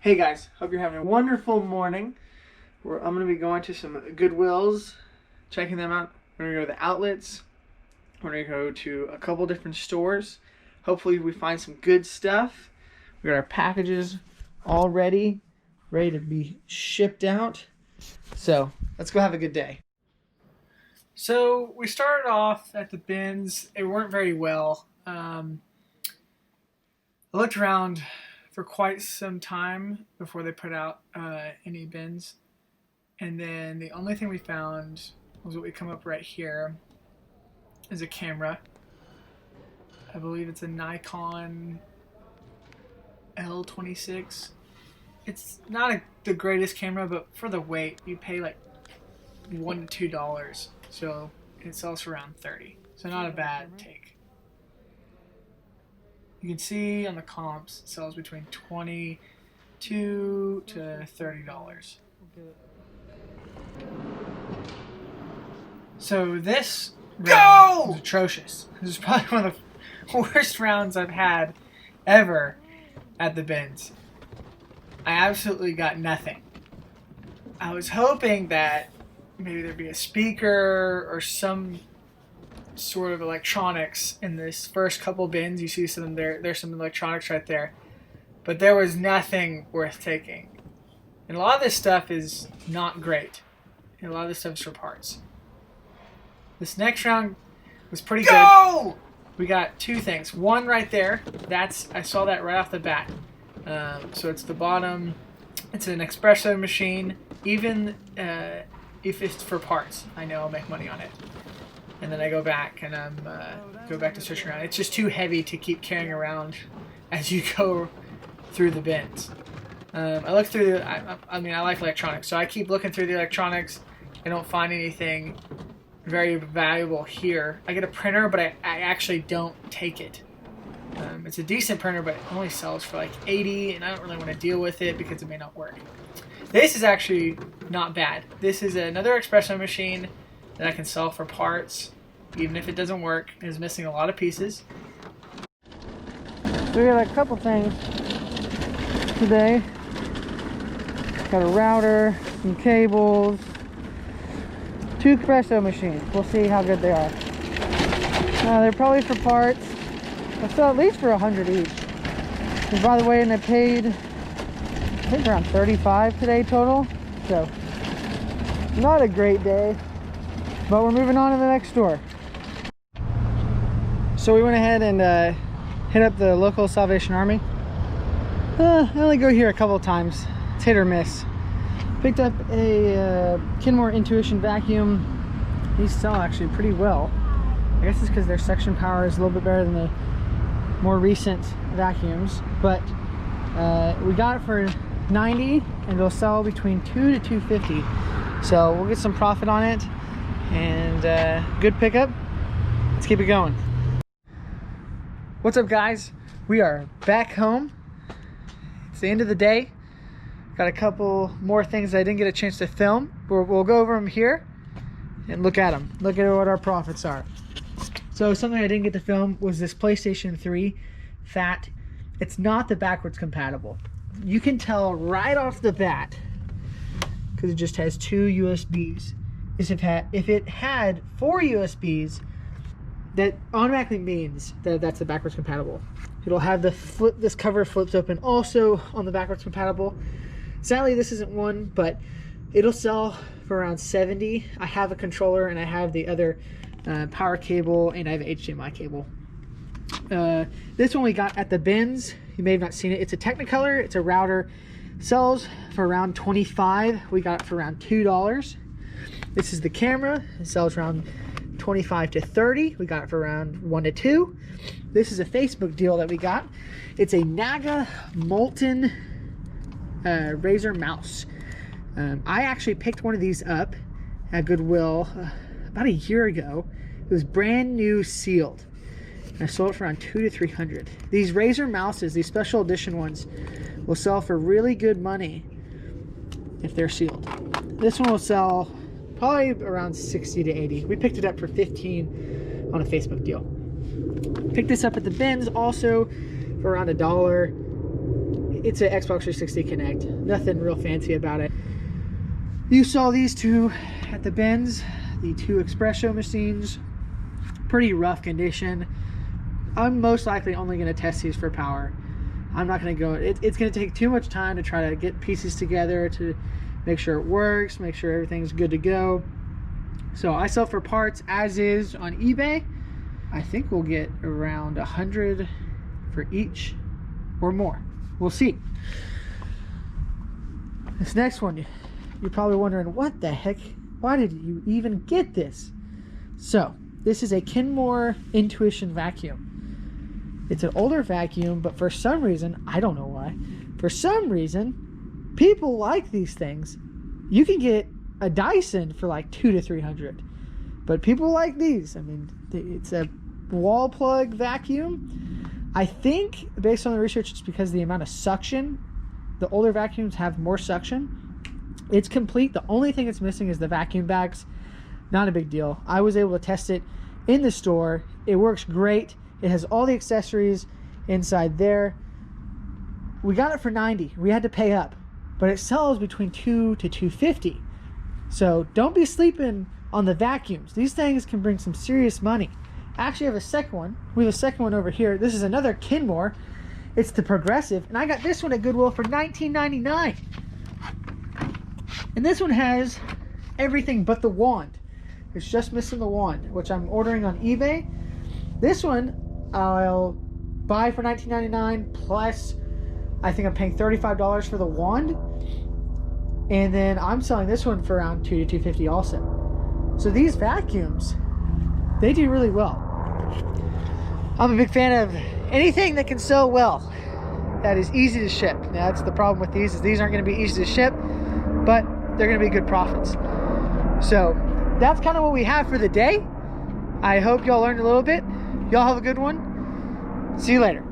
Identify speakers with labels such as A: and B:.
A: Hey guys, hope you're having a wonderful morning. I'm going to be going to some Goodwills, checking them out. We're going to go to the outlets. We're going to go to a couple different stores. Hopefully we find some good stuff. We got our packages all ready to be shipped out. So let's go have a good day. So we started off at the bins. It weren't very well. I looked around for quite some time before they put out any bins, and then the only thing we found was what we come up right here is a camera. I believe it's a Nikon L26. It's not the greatest camera, but for the weight you pay like $1 to $2, so it sells for around $30, so not a bad take. You can see on the comps it sells between $22 to $30. So this round was atrocious. This is probably one of the worst rounds I've had ever at the bins. I absolutely got nothing. I was hoping that maybe there'd be a speaker or some sort of electronics in this first couple bins. You see some there. There's some electronics right there, but there was nothing worth taking. And a lot of this stuff is not great. And a lot of this stuff is for parts. This next round was pretty good. We got two things. One right there. I saw that right off the bat. So it's the bottom. It's an espresso machine. Even if it's for parts, I know I'll make money on it. And then I go back and go back to searching around. It's just too heavy to keep carrying around as you go through the bins. I look through I like electronics, so I keep looking through the electronics. I don't find anything very valuable here. I get a printer, but I actually don't take it. It's a decent printer, but it only sells for like $80, and I don't really want to deal with it because it may not work. This is actually not bad. This is another espresso machine that I can sell for parts, even if it doesn't work. It's missing a lot of pieces. So we got a couple things today. Got a router, some cables, two espresso machines. We'll see how good they are. They're probably for parts. They'll sell at least for $100 each. And by the way, and I paid, I think around $35 today total. So not a great day. But we're moving on to the next store. So we went ahead and hit up the local Salvation Army. I only go here a couple of times. It's hit or miss. Picked up a Kenmore Intuition vacuum. These sell actually pretty well. I guess it's because their suction power is a little bit better than the more recent vacuums. But we got it for $90, and they'll sell between $2 to $250. So we'll get some profit on it. And good pickup. Let's keep it going. What's up, guys? We are back home. It's the end of the day. Got a couple more things I didn't get a chance to film. We'll go over them here and look at them. Look at what our profits are. So something I didn't get to film was this PlayStation 3 Fat. It's not the backwards compatible. You can tell right off the bat because it just has two USBs. Is if it had 4 USBs, that automatically means that that's the backwards compatible. It'll have this cover flips open also on the backwards compatible. Sadly, this isn't one, but it'll sell for around $70. I have a controller and I have the other power cable, and I have an HDMI cable. This one we got at the bins. You may have not seen it. It's a Technicolor. It's a router. Sells for around $25. We got it for around $2. This is the camera. It sells around $25 to $30. We got it for around $1 to $2. This is a Facebook deal that we got. It's a Naga Molten Razer mouse. I actually picked one of these up at Goodwill about a year ago. It was brand new, sealed. And I sold it for around $200 to $300. These Razer mouses, these special edition ones, will sell for really good money if they're sealed. This one will sell probably around $60 to $80. We picked it up for $15 on a Facebook deal. Picked this up at the bins also for around $1. it's an Xbox 360 Connect. Nothing real fancy about it. You saw these two at the bins, the two espresso machines. Pretty rough condition. I'm most likely only going to test these for power. I'm not going to go, it's going to take too much time to try to get pieces together to make sure it works, make sure everything's good to go. So I sell for parts as is on eBay. I think we'll get around 100 for each or more. We'll see. This next one, you're probably wondering, what the heck? Why did you even get this? So this is a Kenmore Intuition vacuum. It's an older vacuum, but for some reason, I don't know why, for some reason, people like these things. You can get a Dyson for like $200 to $300, but people like these. I mean, it's a wall plug vacuum. I think, based on the research, it's because of the amount of suction. The older vacuums have more suction. It's complete. The only thing it's missing is the vacuum bags. Not a big deal. I was able to test it in the store. It works great. It has all the accessories inside there. We got it for $90. We had to pay up, but it sells between $200 to $250. So don't be sleeping on the vacuums. These things can bring some serious money. Actually, I have a second one. We have a second one over here. This is another Kenmore. It's the Progressive, and I got this one at Goodwill for $19.99. And this one has everything but the wand. It's just missing the wand, which I'm ordering on eBay. This one I'll buy for $19.99 plus I think I'm paying $35 for the wand. And then I'm selling this one for around $200 to $250 also. So these vacuums, they do really well. I'm a big fan of anything that can sell well, that is easy to ship. Now that's the problem with these, is these aren't going to be easy to ship, but they're going to be good profits. So that's kind of what we have for the day. I hope y'all learned a little bit. Y'all have a good one. See you later.